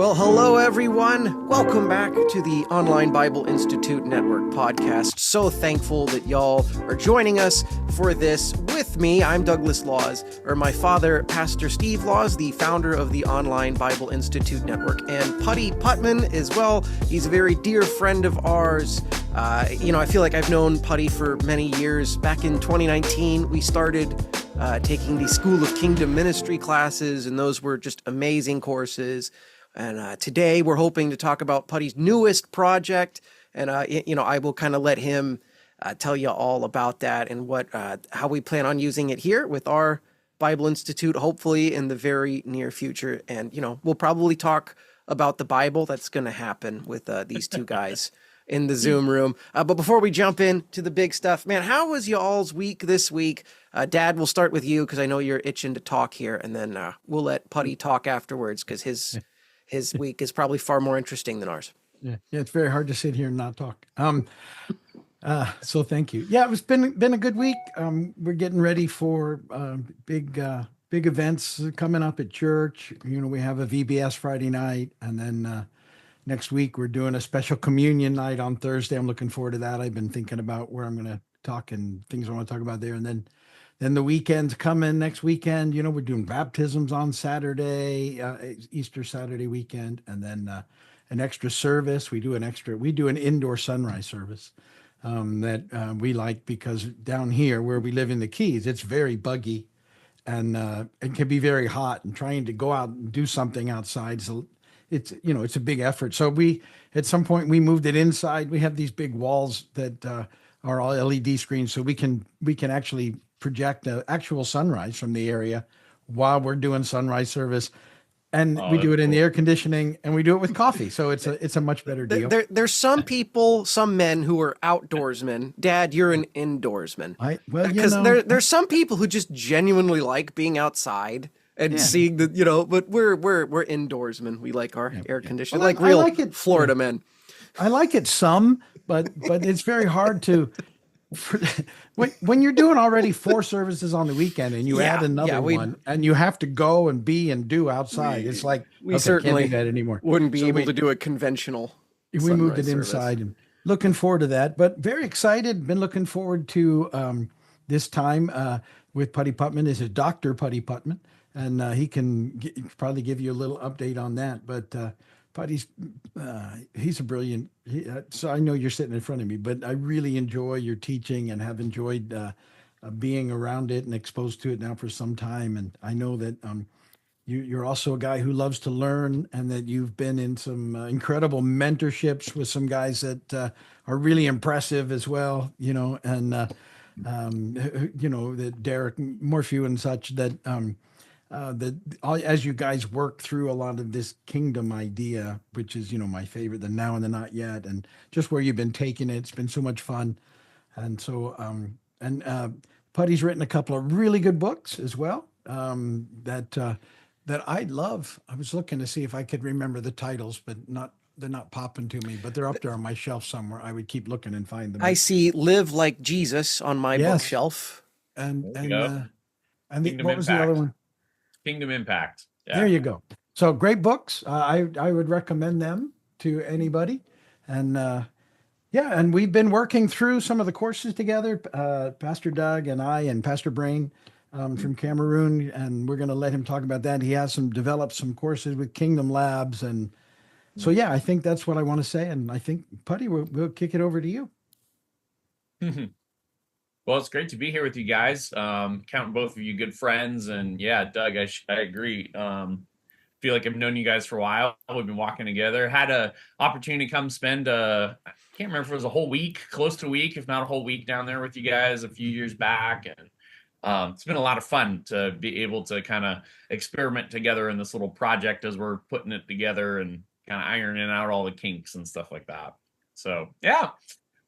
Well, hello, everyone. Welcome back to the Online Bible Institute Network podcast. So thankful that y'all are joining us for this with me. I'm Douglas Laws, or my father, Pastor Steve Laws, the founder of the Online Bible Institute Network, and Putty Putman as well. He's a very dear friend of ours. I feel like I've known Putty for many years. Back in 2019, we started taking the School of Kingdom Ministry classes, and those were just amazing courses. And today we're hoping to talk about Putty's newest project, and I will kind of let him tell you all about that and how we plan on using it here with our Bible Institute, hopefully in the very near future. And we'll probably talk about the Bible. That's going to happen with these two guys in the Zoom room. But before we jump into the big stuff, man, how was y'all's week this week? Dad, we'll start with you because I know you're itching to talk here, and then we'll let Putty talk afterwards because his week is probably far more interesting than ours. Yeah, it's very hard to sit here and not talk. So thank you. Yeah, it's been a good week. We're getting ready for big events coming up at church. We have a VBS Friday night, and then next week we're doing a special communion night on Thursday. I'm looking forward to that. I've been thinking about where I'm going to talk and things I want to talk about there, and then the weekend's coming next weekend. We're doing baptisms on Saturday, Easter Saturday weekend, and then an extra service. We do an indoor sunrise service that we like because down here where we live in the Keys, it's very buggy and it can be very hot, and trying to go out and do something outside. So it's a big effort. So at some point we moved it inside. We have these big walls that are all LED screens, so we can actually project the actual sunrise from the area while we're doing sunrise service, and we do it in the air conditioning, and we do it with coffee. So it's a much better deal. There's some men who are outdoorsmen. Dad, you're an indoorsman. Because there's some people who just genuinely like being outside and seeing the but we're indoorsmen. We like our air conditioning, Florida men. I like it some, but it's very hard to. When you're doing already 4 services on the weekend and you add another one and you have to go and be and do outside, it's like we certainly can't do that anymore. Wouldn't be able to do a conventional. We moved it inside and looking forward to that, but very excited. Been looking forward to this time with Putty Putman. This is Dr. Putty Putman, and he can probably give you a little update on that. But Putty's he's a brilliant. So I know you're sitting in front of me, but I really enjoy your teaching and have enjoyed being around it and exposed to it now for some time. And I know that you're also a guy who loves to learn, and that you've been in some incredible mentorships with some guys that are really impressive as well. And that Derek Morphew and such that. As you guys work through a lot of this kingdom idea, which is, my favorite, the now and the not yet, and just where you've been taking it, it's been so much fun. And so, Putty's written a couple of really good books as well, that I love. I was looking to see if I could remember the titles, but they're not popping to me, but they're up there on my shelf somewhere. I would keep looking and find them. I see Live Like Jesus on my bookshelf. And what was the other one? Kingdom Impact. Yeah. There you go. So great books. I would recommend them to anybody. And and we've been working through some of the courses together, Pastor Doug and I and Pastor Brain from Cameroon, and we're going to let him talk about that. He has developed some courses with Kingdom Labs. And so, I think that's what I want to say. And I think, Putty, we'll kick it over to you. Well, it's great to be here with you guys. Counting both of you good friends, and Doug, I agree. Feel like I've known you guys for a while. We've been walking together. Had a opportunity to come spend I can't remember if it was a whole week, close to a week, if not a whole week, down there with you guys a few years back, and it's been a lot of fun to be able to kind of experiment together in this little project as we're putting it together and kind of ironing out all the kinks and stuff like that. So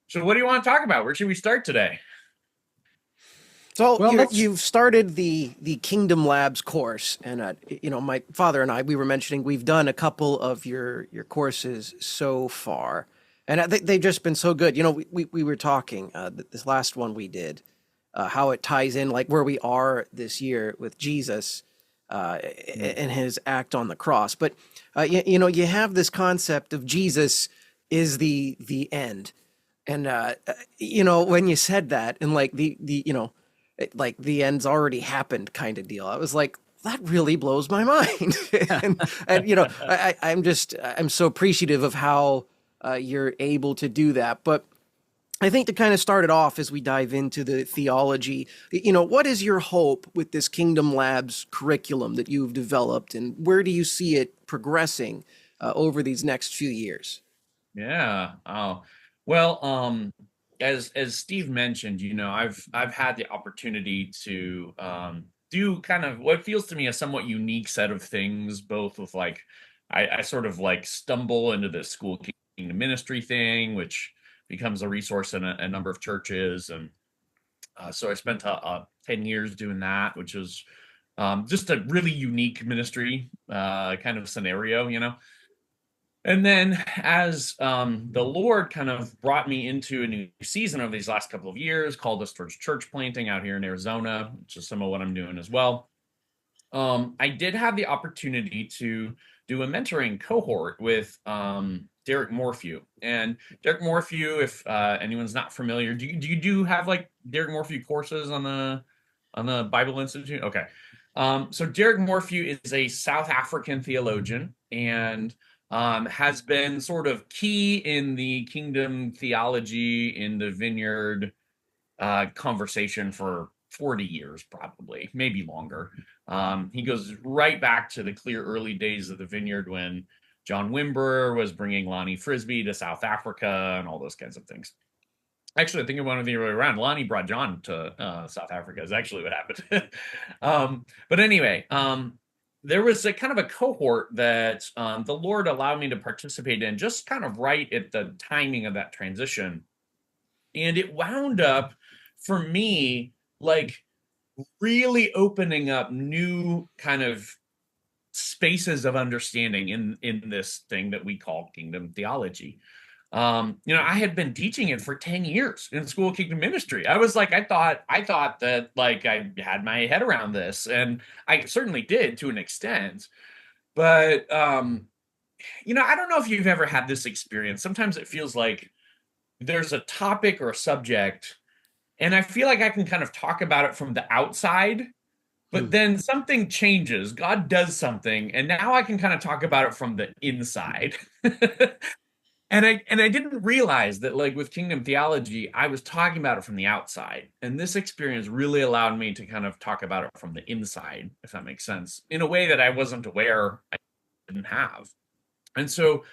So what do you want to talk about? Where should we start today? So you've started the Kingdom Labs course, and my father and I, we were mentioning we've done a couple of your courses so far, and they've just been so good. We were talking this last one we did, how it ties in like where we are this year with Jesus, in his act on the cross. But you have this concept of Jesus is the end, and when you said that, and like like the end's already happened kind of deal, I was like, that really blows my mind. and I'm so appreciative of how you're able to do that. But I think to kind of start it off as we dive into the theology, what is your hope with this Kingdom Labs curriculum that you've developed, and where do you see it progressing over these next few years? Yeah. Oh, well, as Steve mentioned, I've had the opportunity to do kind of what feels to me a somewhat unique set of things, both with like I sort of like stumble into the school kingdom ministry thing, which becomes a resource in a number of churches, and so I spent 10 years doing that, which was just a really unique ministry kind of scenario, And then as the Lord kind of brought me into a new season over these last couple of years, called us towards church planting out here in Arizona, which is some of what I'm doing as well. I did have the opportunity to do a mentoring cohort with Derek Morphew. And Derek Morphew, if anyone's not familiar, do you have like Derek Morphew courses on the Bible Institute? Okay. So Derek Morphew is a South African theologian and has been sort of key in the kingdom theology in the vineyard conversation for 40 years, probably, maybe longer. He goes right back to the clear early days of the vineyard when John Wimber was bringing Lonnie Frisbee to South Africa and all those kinds of things. Actually, I think it went the other way around. Lonnie brought John to South Africa is actually what happened. But anyway, there was a kind of a cohort that the Lord allowed me to participate in just kind of right at the timing of that transition. And it wound up for me, like really opening up new kind of spaces of understanding in this thing that we call kingdom theology. I had been teaching it for 10 years in school of kingdom ministry. I was like, I thought that like I had my head around this, and I certainly did to an extent. But I don't know if you've ever had this experience. Sometimes it feels like there's a topic or a subject, and I feel like I can kind of talk about it from the outside, but then something changes. God does something, and now I can kind of talk about it from the inside. And I didn't realize that, like with kingdom theology, I was talking about it from the outside. And this experience really allowed me to kind of talk about it from the inside, if that makes sense, in a way that I wasn't aware I didn't have. And so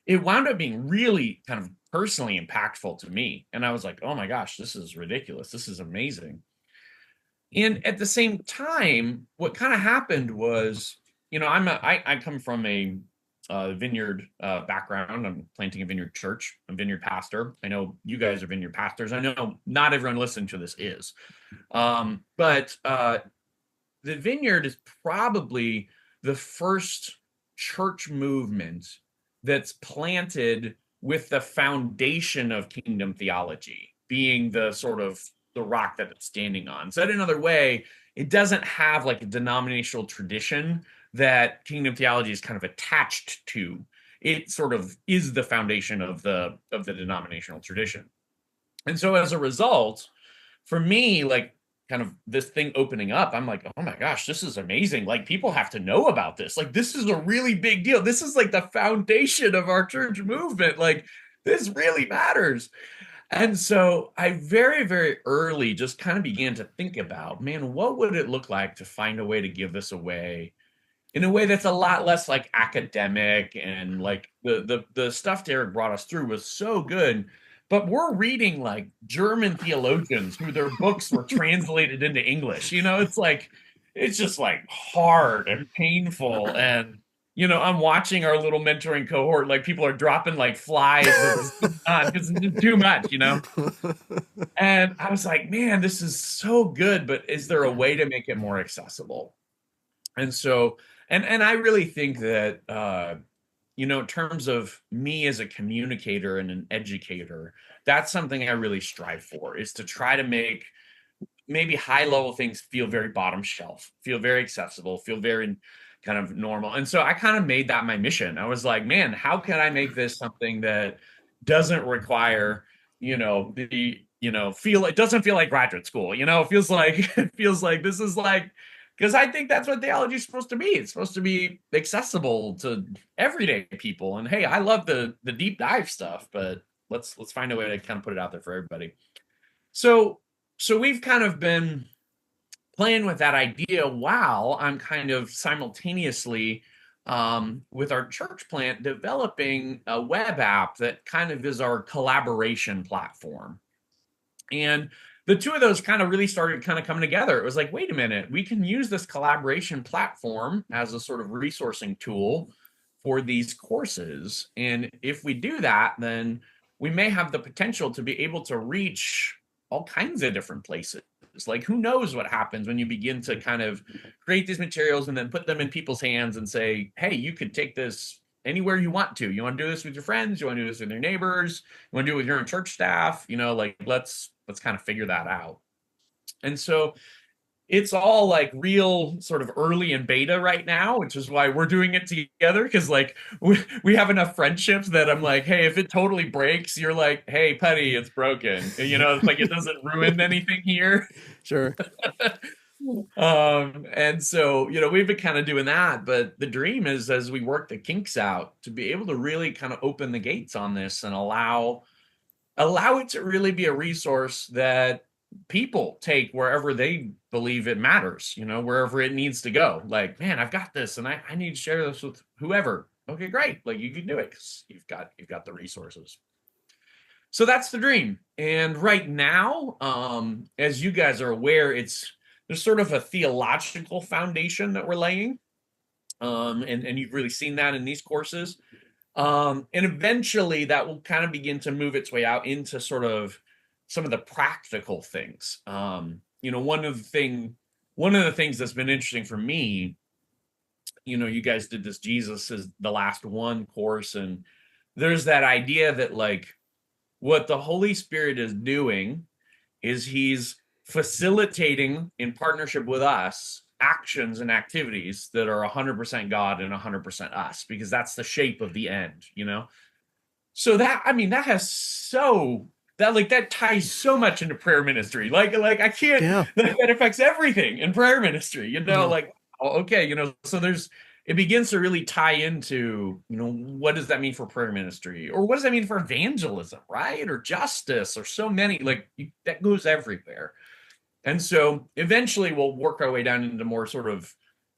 it wound up being really kind of personally impactful to me. And I was like, oh my gosh, this is ridiculous. This is amazing. And at the same time, what kind of happened was, I come from a vineyard background. I'm planting a vineyard church. I'm a vineyard pastor. I know you guys are vineyard pastors. I know not everyone listening to this is. But the vineyard is probably the first church movement that's planted with the foundation of kingdom theology being the sort of the rock that it's standing on. Said another way, it doesn't have like a denominational tradition that kingdom theology is kind of attached to. It sort of is the foundation of the denominational tradition. And so as a result, for me, like kind of this thing opening up, I'm like, oh my gosh, this is amazing. Like people have to know about this. Like this is a really big deal. This is like the foundation of our church movement. Like this really matters. And so I very, very early just kind of began to think about, man, what would it look like to find a way to give this away in a way that's a lot less like academic, and like the stuff Derek brought us through was so good. But we're reading like German theologians who their books were translated into English. It's just like hard and painful. And, I'm watching our little mentoring cohort, like people are dropping like flies because it's too much, And I was like, man, this is so good, but is there a way to make it more accessible? And so, and I really think that, in terms of me as a communicator and an educator, that's something I really strive for, is to try to make maybe high level things feel very bottom shelf, feel very accessible, feel very kind of normal. And so I kind of made that my mission. I was like, man, how can I make this something that doesn't require, feel, it doesn't feel like graduate school, it feels like, this is like, because I think that's what theology is supposed to be. It's supposed to be accessible to everyday people. And hey, I love the deep dive stuff, but let's find a way to kind of put it out there for everybody. So we've kind of been playing with that idea while I'm kind of simultaneously with our church plant developing a web app that kind of is our collaboration platform. And the two of those kind of really started kind of coming together. It was like, wait a minute, we can use this collaboration platform as a sort of resourcing tool for these courses. And if we do that, then we may have the potential to be able to reach all kinds of different places. Like, who knows what happens when you begin to kind of create these materials and then put them in people's hands and say, hey, you could take this anywhere you want to. You want to do this with your friends? You want to do this with your neighbors? You want to do it with your own church staff? Let's kind of figure that out. And so it's all like real sort of early in beta right now, which is why we're doing it together. Because like we have enough friendships that I'm like, hey, if it totally breaks, you're like, hey, Putty, it's broken. It's like it doesn't ruin anything here. Sure. And so, we've been kind of doing that, but the dream is, as we work the kinks out, to be able to really kind of open the gates on this and allow it to really be a resource that people take wherever they believe it matters, wherever it needs to go. Like, man, I've got this and I need to share this with whoever. Okay, great. Like, you can do it because you've got the resources. So that's the dream. And right now, as you guys are aware, there's sort of a theological foundation that we're laying. And you've really seen that in these courses. And eventually that will kind of begin to move its way out into sort of some of the practical things. One of the things that's been interesting for me, you guys did this Jesus is the last one course, and there's that idea that like what the Holy Spirit is doing is he's facilitating in partnership with us actions and activities that are 100% God and 100% us, because that's the shape of the end, So that that ties so much into prayer ministry. Like I can't, that affects everything in prayer ministry, like, okay, so it begins to really tie into, what does that mean for prayer ministry? Or what does that mean for evangelism, right? Or justice, or so many, that goes everywhere. And so eventually we'll work our way down into more sort of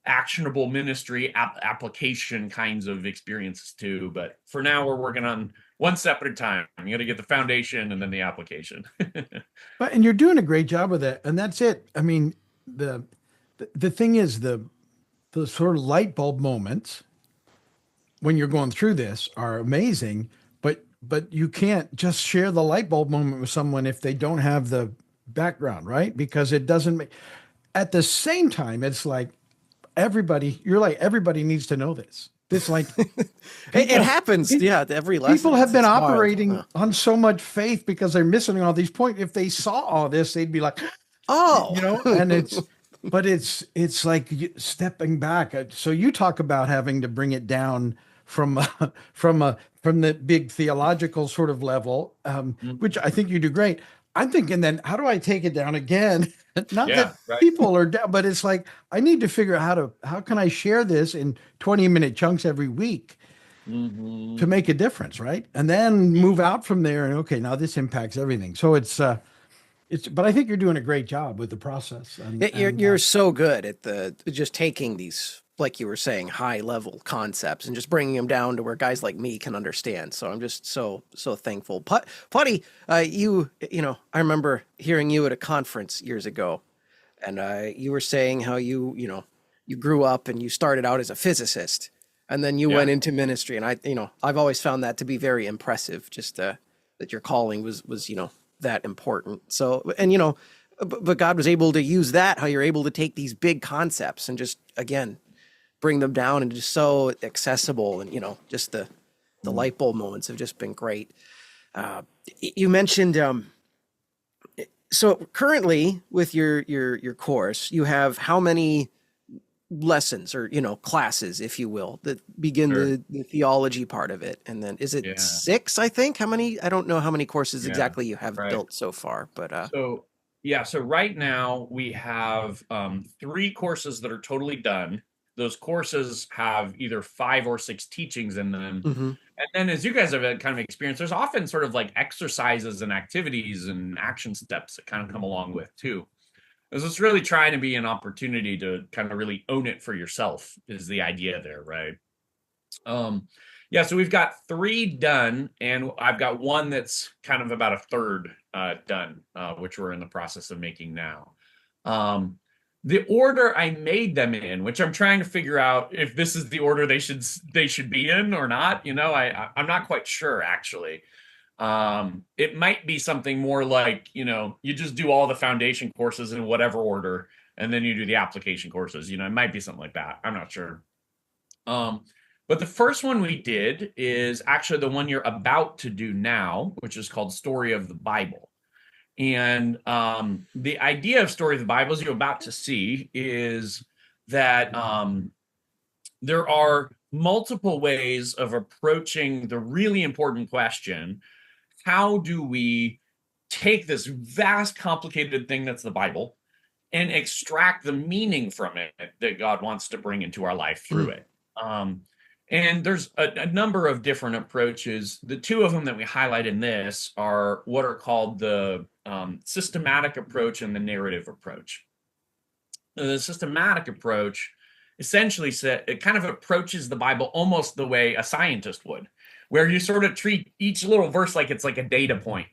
actionable ministry application kinds of experiences too. But for now, we're working on one step at a time. You got to get the foundation and then the application. And you're doing a great job with that. And that's it. I mean, the thing is, the sort of light bulb moments when you're going through this are amazing, but you can't just share the light bulb moment with someone if they don't have the background, right? Because it doesn't make, at the same time, it's like everybody needs to know this. This like it happens. At every lesson. People have been operating on so much faith because they're missing all these points. If they saw all this, they'd be like, oh, and it's like stepping back. So you talk about having to bring it down from the big theological sort of level, which I think you do great. I'm thinking then, how do I take it down again? People are down, but it's like, I need to figure out how can I share this in 20-minute chunks every week to make a difference, right? And then move out from there and, okay, now this impacts everything. So but I think you're doing a great job with the process. You're so good at just taking these, like you were saying, high level concepts and just bringing them down to where guys like me can understand. So I'm just so thankful. Putty, I remember hearing you at a conference years ago, and you were saying how you grew up and you started out as a physicist, and then you went into ministry. And I've always found that to be very impressive, just that your calling was that important. So, and but God was able to use that, how you're able to take these big concepts and just, again, bring them down and just so accessible. And, just the light bulb moments have just been great. You mentioned So currently with your course, you have how many lessons or classes, if you will, that begin Sure. the theology part of it? And then is it Yeah. 6, I think? How many? I don't know how many courses Yeah. exactly you have Right. built so far, but So yeah, so right now we have 3 courses that are totally done. Those courses have either 5 or 6 teachings in them. mhm. And then as you guys have had kind of experience, there's often sort of like exercises and activities and action steps that kind of come along with too. Because it's really trying to be an opportunity to kind of really own it for yourself is the idea there, right? Um, yeah, so we've got 3 done, and I've got one that's kind of about a third done, which we're in the process of making now. The order I made them in, which I'm trying to figure out if this is the order they should be in or not. I'm not quite sure actually. It might be something more like you just do all the foundation courses in whatever order, and then you do the application courses. It might be something like that. I'm not sure. Um, but the first one we did is actually the one you're about to do now, which is called Story of the Bible. And the idea of Story of the Bible, as you're about to see, is that there are multiple ways of approaching the really important question: how do we take this vast, complicated thing that's the Bible and extract the meaning from it that God wants to bring into our life through it? Um, and there's a number of different approaches. The 2 of them that we highlight in this are what are called the systematic approach and the narrative approach. The systematic approach essentially it kind of approaches the Bible almost the way a scientist would, where you sort of treat each little verse like it's like a data point,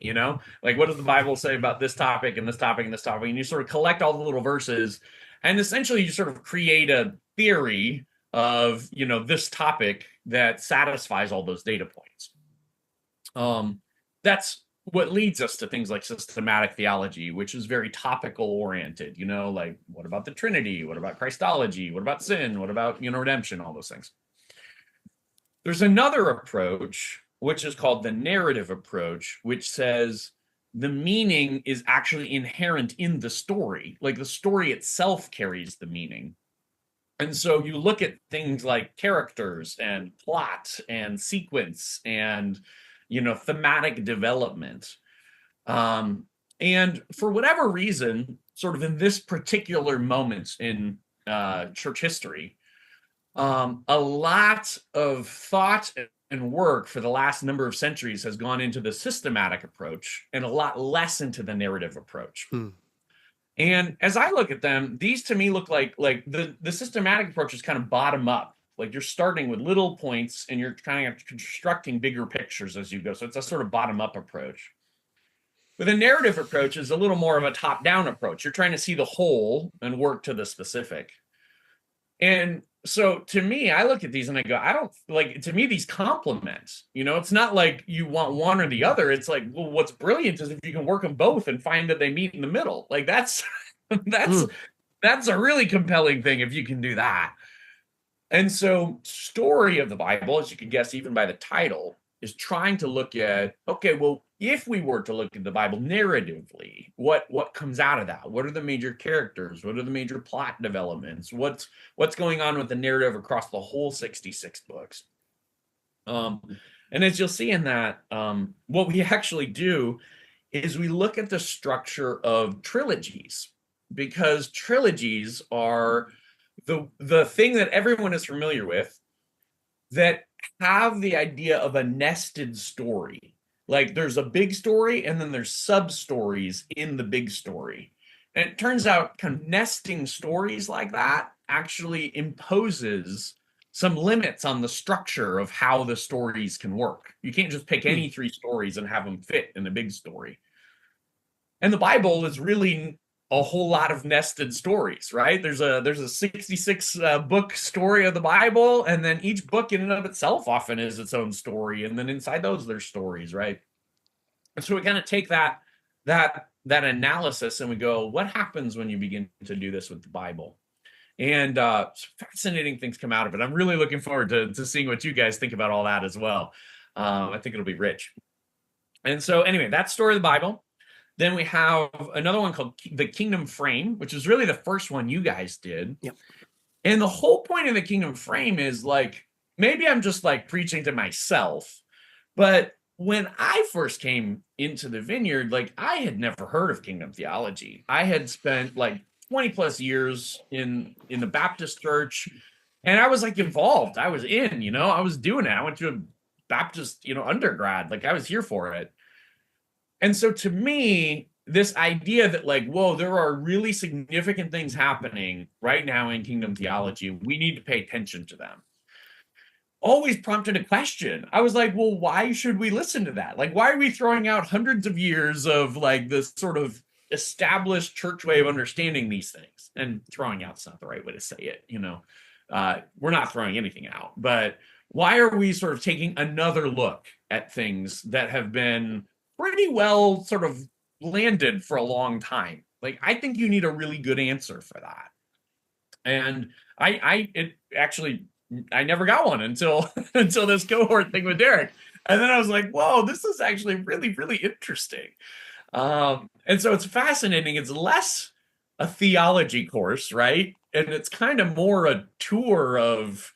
like what does the Bible say about this topic and this topic and this topic, and you sort of collect all the little verses, and essentially you sort of create a theory of this topic that satisfies all those data points. That's what leads us to things like systematic theology, which is very topical oriented, like what about the Trinity? What about Christology? What about sin? What about, redemption? All those things. There's another approach, which is called the narrative approach, which says the meaning is actually inherent in the story. Like the story itself carries the meaning. And so you look at things like characters and plot and sequence and thematic development. And for whatever reason, sort of in this particular moment in church history, a lot of thought and work for the last number of centuries has gone into the systematic approach and a lot less into the narrative approach. And as I look at them, these to me look like the systematic approach is kind of bottom up. Like you're starting with little points and you're kind of constructing bigger pictures as you go. So it's a sort of bottom up approach. But the narrative approach is a little more of a top down approach. You're trying to see the whole and work to the specific. And so to me, I look at these and I go, to me, these complement. It's not like you want one or the other. It's like, well, what's brilliant is if you can work them both and find that they meet in the middle. Like that's a really compelling thing if you can do that. And so Story of the Bible, as you can guess, even by the title, is trying to look at, okay, well, if we were to look at the Bible narratively, what comes out of that? What are the major characters? What are the major plot developments? What's going on with the narrative across the whole 66 books? And as you'll see in that, what we actually do is we look at the structure of trilogies, because trilogies are the thing that everyone is familiar with that have the idea of a nested story. Like there's a big story and then there's sub stories in the big story. And it turns out kind of nesting stories like that actually imposes some limits on the structure of how the stories can work. You can't just pick any 3 stories and have them fit in a big story. And the Bible is really a whole lot of nested stories, right? There's a 66 book story of the Bible, and then each book in and of itself often is its own story, and then inside those there's stories, right? And so we kind of take that analysis and we go, what happens when you begin to do this with the Bible? And fascinating things come out of it. I'm really looking forward to seeing what you guys think about all that as well. I think it'll be rich. And so anyway, that's Story of the Bible. Then we have another one called the Kingdom Frame, which is really the first one you guys did. Yep. And the whole point of the Kingdom Frame is like, maybe I'm just like preaching to myself, but when I first came into the vineyard, like I had never heard of kingdom theology. I had spent like 20 plus years in the Baptist church, and I was like involved. I was in, I was doing it. I went to a Baptist, undergrad. Like I was here for it. And so to me, this idea that like, whoa, there are really significant things happening right now in kingdom theology. We need to pay attention to them. Always prompted a question. I was like, well, why should we listen to that? Like, why are we throwing out hundreds of years of like this sort of established church way of understanding these things? And throwing out's not the right way to say it. We're not throwing anything out, but why are we sort of taking another look at things that have been pretty well sort of landed for a long time? Like, I think you need a really good answer for that. And I never got one until this cohort thing with Derek. And then I was like, whoa, this is actually really, really interesting. And so it's fascinating. It's less a theology course, right? And it's kind of more a tour of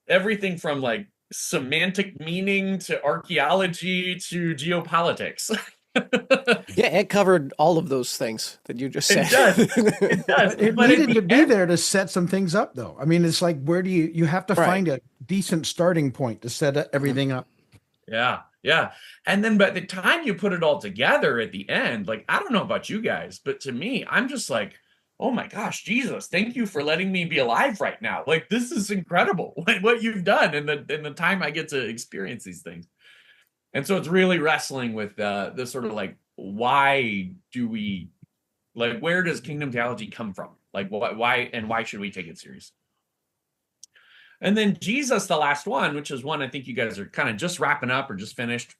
everything from like semantic meaning to archaeology to geopolitics. Yeah, it covered all of those things that you just said. It does. It needed to be there to set some things up, though. I mean, it's like, where do you have to find a decent starting point to set everything up. Yeah. And then by the time you put it all together at the end, like, I don't know about you guys, but to me, I'm just like, oh my gosh, Jesus, thank you for letting me be alive right now. Like, this is incredible what you've done in the time I get to experience these things. And so it's really wrestling with this sort of like, why do we, like, where does kingdom theology come from? Like, why should we take it serious? And then Jesus, the last one, which is one I think you guys are kind of just wrapping up or just finished.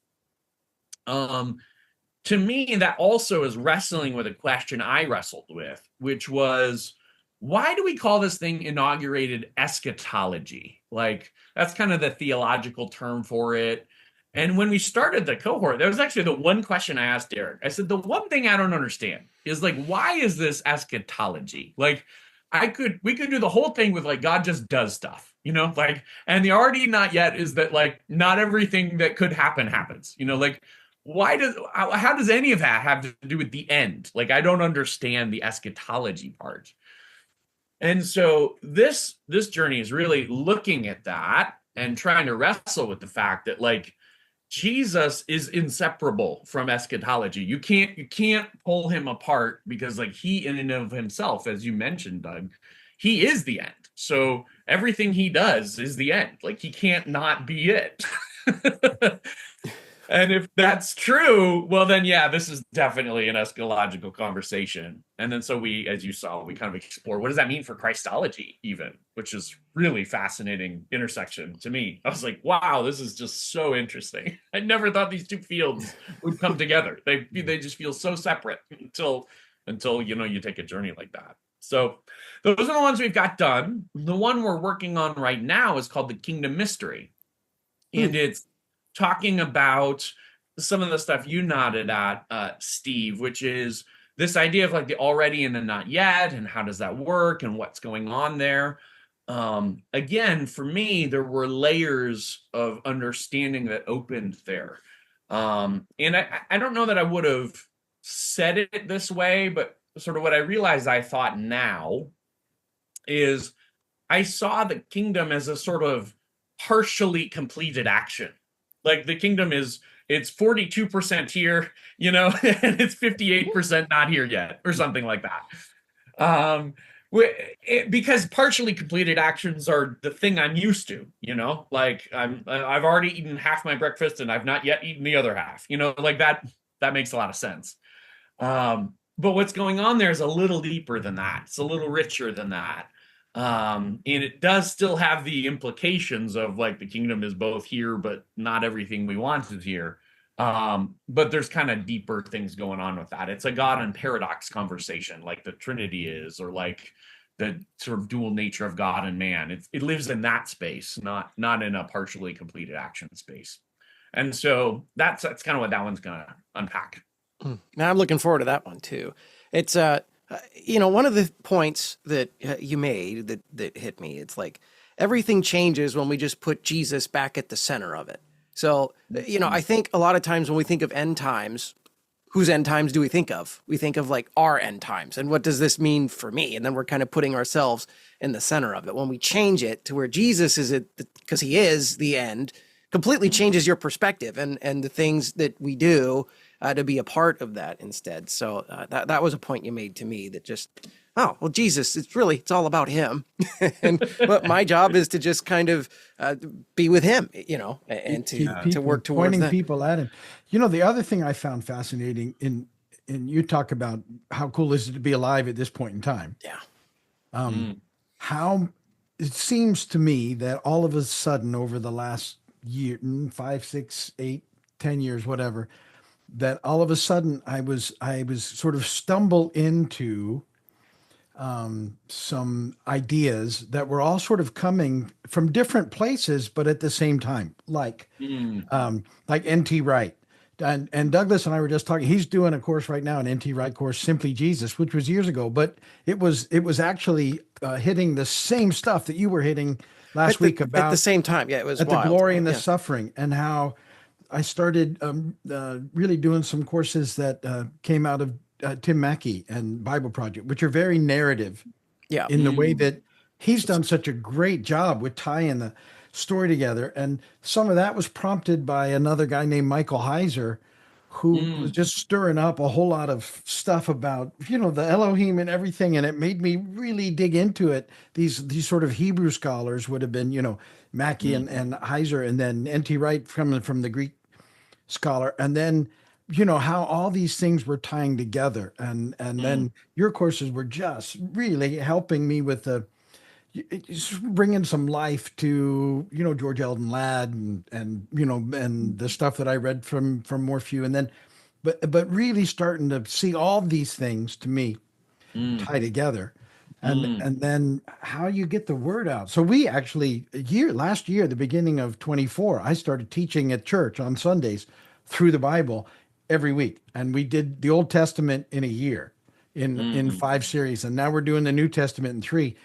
To me, that also is wrestling with a question I wrestled with, which was, why do we call this thing inaugurated eschatology? Like, that's kind of the theological term for it. And when we started the cohort, that was actually the one question I asked Derek. I said, the one thing I don't understand is like, why is this eschatology? Like, we could do the whole thing with like, God just does stuff, like, and the already not yet is that like, not everything that could happen happens, like, how does any of that have to do with the end? Like, I don't understand the eschatology part. And so this journey is really looking at that and trying to wrestle with the fact that like, Jesus is inseparable from eschatology. You can't pull him apart because like he in and of himself, as you mentioned, Doug, he is the end. So everything he does is the end. Like he can't not be it. And if that's true, well then, yeah, this is definitely an eschatological conversation. And then so we, as you saw, we kind of explore what does that mean for Christology even, which is really fascinating intersection to me. I was like, wow, this is just so interesting. I never thought these two fields would come together. They just feel so separate until you take a journey like that. So those are the ones we've got done. The one we're working on right now is called the Kingdom Mystery. And it's talking about some of the stuff you nodded at, Steve, which is this idea of like the already and the not yet, and how does that work and what's going on there. Again, for me, there were layers of understanding that opened there. And I don't know that I would have said it this way, but sort of what I realized I thought now is I saw the kingdom as a sort of partially completed action. Like the kingdom it's 42% here, and it's 58% not here yet, or something like that. Because partially completed actions are the thing I'm used to, like I've already eaten half my breakfast and I've not yet eaten the other half, like that makes a lot of sense. But what's going on there is a little deeper than that. It's a little richer than that. And it does still have the implications of like the kingdom is both here, but not everything we want is here. But there's kind of deeper things going on with that. It's a God and paradox conversation, like the Trinity is, or like the sort of dual nature of God and man. It lives in that space, not in a partially completed action space. And so that's kind of what that one's gonna unpack Now I'm looking forward to that one too. It's one of the points that you made that hit me. It's like everything changes when we just put Jesus back at the center of it. So, I think a lot of times when we think of end times, whose end times do we think of? We think of like our end times. And what does this mean for me? And then we're kind of putting ourselves in the center of it. When we change it to where Jesus is it, because he is the end, completely changes your perspective and the things that we do to be a part of that instead. So that was a point you made to me that just, oh, well, Jesus, it's all about him. But my job is to just kind of be with him, and to work towards pointing that. people at him. The other thing I found fascinating in you talk about how cool is it to be alive at this point in time. Yeah. How it seems to me that all of a sudden over the last year, 5, 6, 8, 10 years, whatever, that all of a sudden I was sort of stumble into some ideas that were all sort of coming from different places, but at the same time, like N.T. Wright. And Douglas and I were just talking. He's doing a course right now, an N.T. Wright course, Simply Jesus, which was years ago, but it was actually hitting the same stuff that you were hitting last week about at the same time. Yeah, it was at wild. the glory and the suffering, and how I started really doing some courses that came out of Tim Mackey and Bible Project, which are very narrative, in the way that he's done such a great job with tying the story together. And some of that was prompted by another guy named Michael Heiser, who was just stirring up a whole lot of stuff about, the Elohim and everything. And it made me really dig into it. These sort of Hebrew scholars would have been, Mackey and Heiser, and then N.T. Wright from the Greek scholar. And then, how all these things were tying together. And then your courses were just really helping me with just bringing some life to, George Eldon Ladd and the stuff that I read from Morphew. And then, but really starting to see all these things to me tie together. And then how you get the word out. So we actually last year, the beginning of 24, I started teaching at church on Sundays through the Bible every week. And we did the Old Testament in a year in 5 series. And now we're doing the New Testament in 3.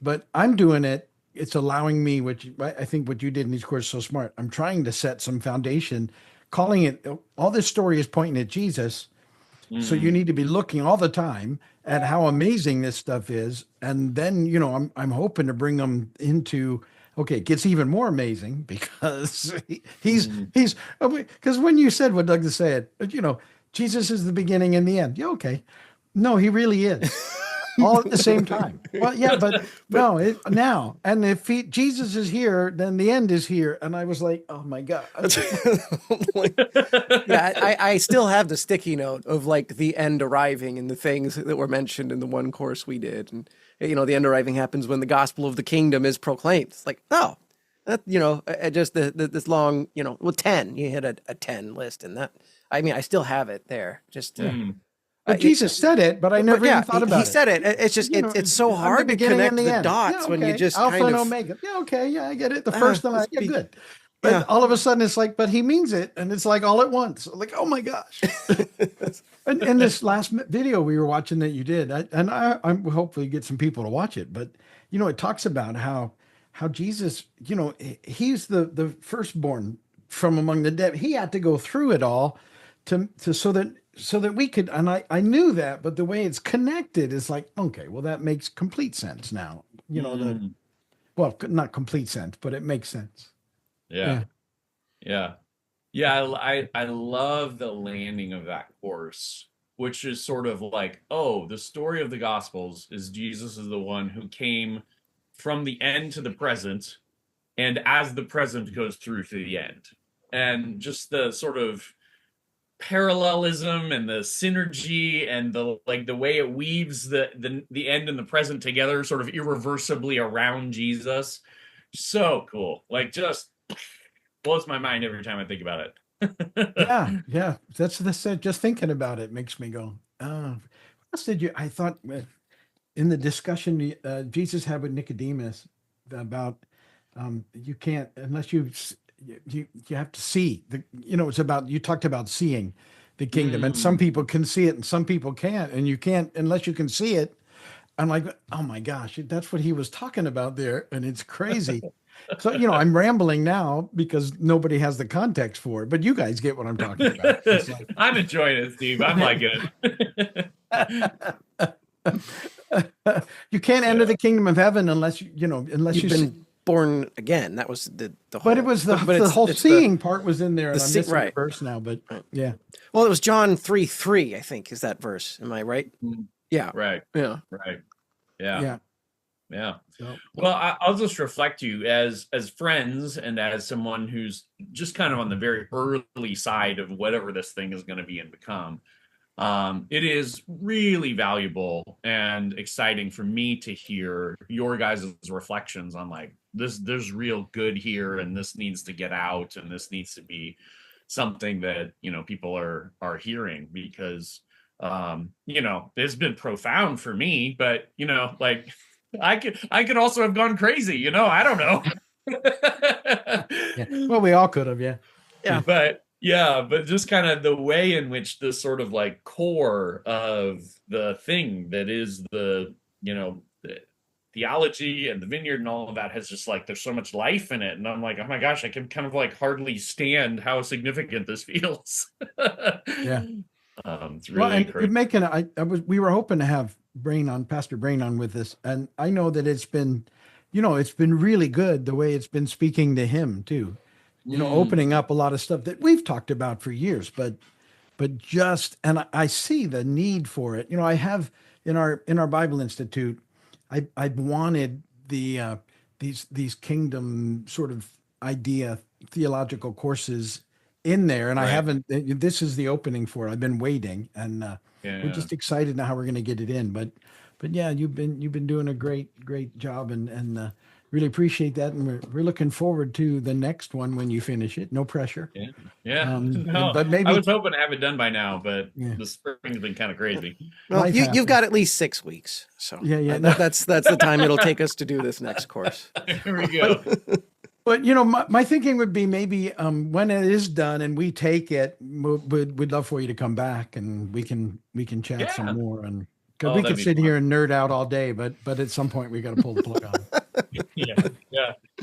But I'm doing it. It's allowing me, which I think what you did in these courses is so smart. I'm trying to set some foundation, calling it, all this story is pointing at Jesus. So you need to be looking all the time at how amazing this stuff is. And then, I'm hoping to bring them into, okay, it gets even more amazing because he's, because when you said what Douglas said, Jesus is the beginning and the end. Yeah, okay. No, he really is. All at the same time. Well, yeah, but no, now. And if Jesus is here, then the end is here. And I was like, oh my God. Yeah, I still have the sticky note of like the end arriving and the things that were mentioned in the one course we did. And, the end arriving happens when the gospel of the kingdom is proclaimed. It's like, oh, that, just this long, 10, you hit a 10 list. And that, I still have it there. Just But Jesus said it, but I never even thought about it. He said it. It's just, it's so hard to connect the dots when you just Alpha kind and of... Omega. Yeah, okay, yeah, I get it. The first one, good. But Yeah. all of a sudden it's like, but he means it. And it's like all at once. Like, oh my gosh. And in this last video we were watching that you did, I'm hopefully get some people to watch it. But, it talks about how Jesus, he's the firstborn from among the dead. He had to go through it all so that we could, and I knew that, but the way it's connected is like, okay, well, that makes complete sense now. Well, not complete sense, but it makes sense. Yeah. I love the landing of that course, which is sort of like, oh, the story of the Gospels is Jesus is the one who came from the end to the present, and as the present goes through to the end. And just the sort of parallelism and the synergy and the way it weaves the end and the present together sort of irreversibly around Jesus. So cool. Like, just blows my mind every time I think about it. Yeah. That's just thinking about it makes me go, what else I thought in the discussion Jesus had with Nicodemus about you can't, unless you have to see it's about, you talked about seeing, the kingdom. And some people can see it and some people can't. And you can't unless you can see it. I'm like, oh my gosh, that's what he was talking about there. And it's crazy. So, I'm rambling now because nobody has the context for it, but you guys get what I'm talking about. It's like, I'm enjoying it, Steve. I'm liking it. you can't enter the kingdom of heaven unless unless You've been born again. That was the whole. But it was the whole seeing part was in there, and I'm missing right. the verse now. But yeah. Well, it was John 3:3, I think, is that verse. Am I right? Yeah. Right. Yeah. Right. Yeah. Yeah. Yeah. So, Well, I'll just reflect to you as friends and as someone who's just kind of on the very early side of whatever this thing is going to be and become. It is really valuable and exciting for me to hear your guys' reflections on like this. There's real good here, and this needs to get out, and this needs to be something that people are hearing because it's been profound for me. But like I could also have gone crazy. I don't know. yeah. Well, we all could have, yeah. But just kind of the way in which the sort of like core of the thing that is the theology and the vineyard and all of that has just like, there's so much life in it. And I'm like, oh my gosh, I can kind of like hardly stand how significant this feels. Yeah. It's really great. We were hoping to have Pastor Brain on with us. And I know that it's been really good the way it's been speaking to him too. Opening up a lot of stuff that we've talked about for years, but and I see the need for it. I have in our Bible Institute, I've wanted these kingdom sort of idea theological courses in there, and right. I haven't. This is the opening for it. I've been waiting, and we're just excited now how we're going to get it in. But yeah, you've been doing a great job, and really appreciate that, and we're looking forward to the next one when you finish it. No pressure. Yeah. No, but maybe I was hoping to have it done by now, but the spring's been kind of crazy. Well, you've got at least 6 weeks, so that's the time it'll take us to do this next course. Here we go. But my thinking would be maybe when it is done and we take it, we'd love for you to come back and we can chat some more, and because we could sit here and nerd out all day, but at some point we got to pull the plug on. Yeah.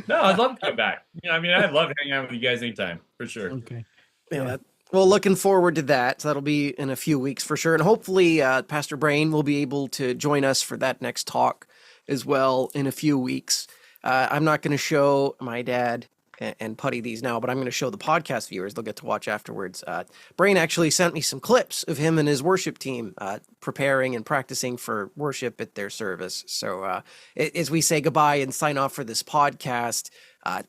No, I'd love to come back. I'd love to hang out with you guys anytime, for sure. Okay. Yeah. Well, looking forward to that. So that'll be in a few weeks for sure. And hopefully Pastor Brain will be able to join us for that next talk as well in a few weeks. I'm not going to show my dad and Putty these now, but I'm going to show the podcast viewers. They'll get to watch afterwards. Brain actually sent me some clips of him and his worship team preparing and practicing for worship at their service. So as we say goodbye and sign off for this podcast,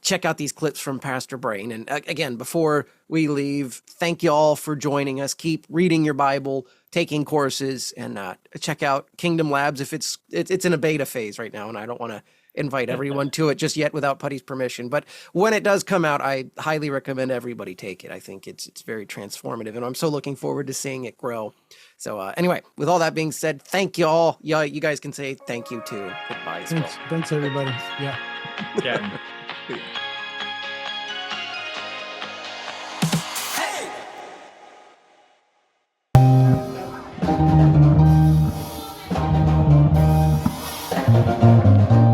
check out these clips from Pastor Brain. And again, before we leave, thank you all for joining us. Keep reading your Bible, taking courses, and check out Kingdom Labs. If it's in a beta phase right now, and I don't want to invite everyone to it just yet without Putty's permission. But when it does come out, I highly recommend everybody take it. I think it's very transformative, and I'm so looking forward to seeing it grow. So anyway, with all that being said, thank you all. Yeah, you guys can say thank you too. Goodbye as well. Thanks everybody. Yeah. Hey!